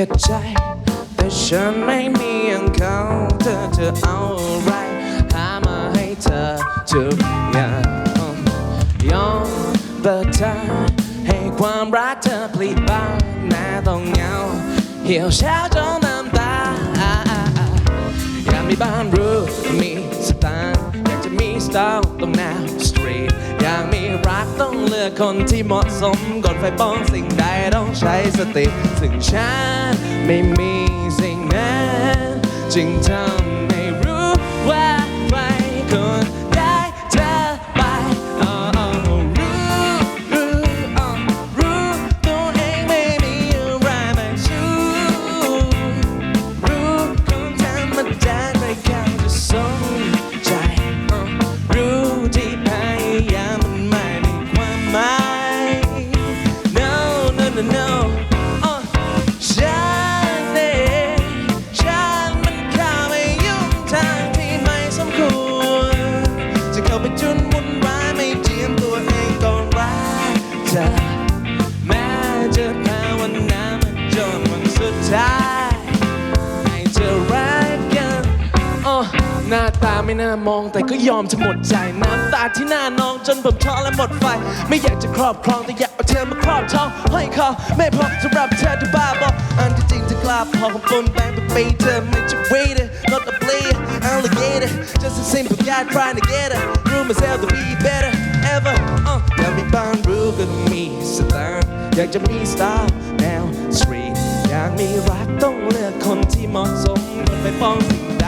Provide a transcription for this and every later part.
ยดใจแต่ฉันไม่มีอย่างเขาเธอจะเอาอะไรหามาให้เธอทุกอย่างยอมเปิดใจให้ความรักเธอพลีบ้างแม้ต้องเหงาเหี่ยวเช้าจนน้ำตาอยากมีบ้านหรูมีสตางค์อยากจะมีสไตล์ต้องแนวสตรีทอยากมีรักต้องเลือกคนที่เหมาะสมก่อนไฟป้องสิ่งใดต้องใช้สติซึ่งฉันไม่มีสิ่งนั้นจึงทำให้รู้ว่าใครคนได้เธอไปรู้ตัวเองไม่มีอะไรมาชู้รู้คนธรรมดาใครเขาจะสนใจรู้ที่พยายามมันไม่มีความหมาย no no no no ฉันเองฉันมันเข้าไปยุ่งทางที่ไม่สมควรจะเข้าไปจุนวุ่นวายไม่เจียมตัวเองก่อนรักเธอแม้จะภาวนามาจนวันสุดท้ายให้เธอรักกันหน้าตาไม่น่ามองแต่ก็ยอมจะหมดใจน้ำตาที่หน้านองจนผมท้อและหมดไฟไม่อยากจะครอบครองแต่อยากเอาเธอมาครอบท้องห้อยคอไม่พอสำหรับเธอที่บ้าบออันที่จริงจะกล้าพอของปนแบงไปปีเธอไม่ใช่ waiter not a player alligator just a simple guy trying to get her room myself to be better ever อยากมีบ้านหรูก็ต้องมีสตางค์อยากจะมีสไตล์แนวสตรีทอยากมีรักต้องเลือกคนที่เหมาะสมมันไปป้องสิ่งใด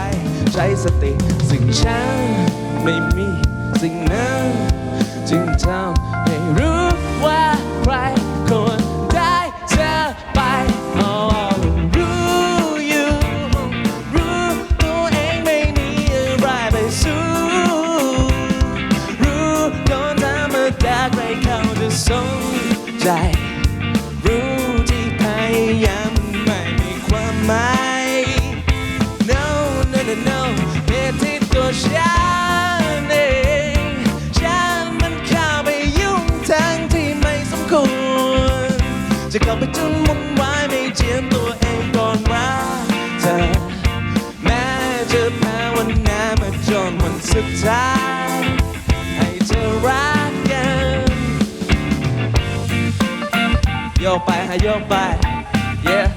ใช้สติสิ่งฉันไม่มีสิ่งนั้นจึงทำให้รู้ว่าใครคนได้เธอไปรู้อยู่รู้ตัวเองไม่มีอะไรไปสู้รู้คนธรรมดาใครเขาจะสนใจรู้ที่พยายามไม่มีความหมาย no no no no เหตุที่ตัวฉันเองฉันมันเข้าไปยุ่งทางที่ไม่สมควรจะเข้าไปจนวุ่นวายไม่เจียมตัวเองก่อนรักเธอแม้จะภาวนามาจนวันสุดท้ายให้เธอรักกันโยกไปให้โยกไป yeah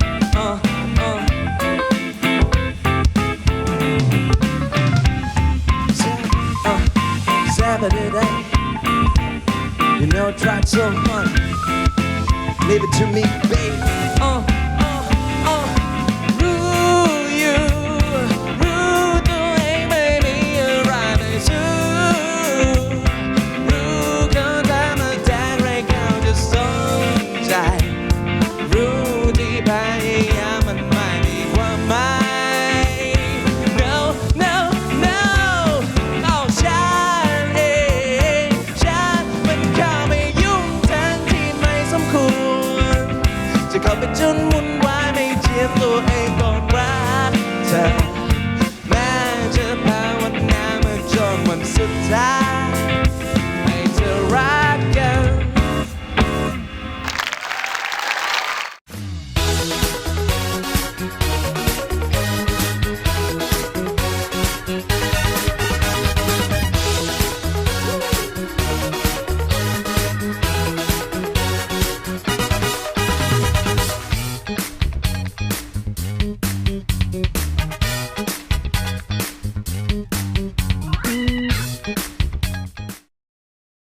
Saturday you know try so hard leave it to me babe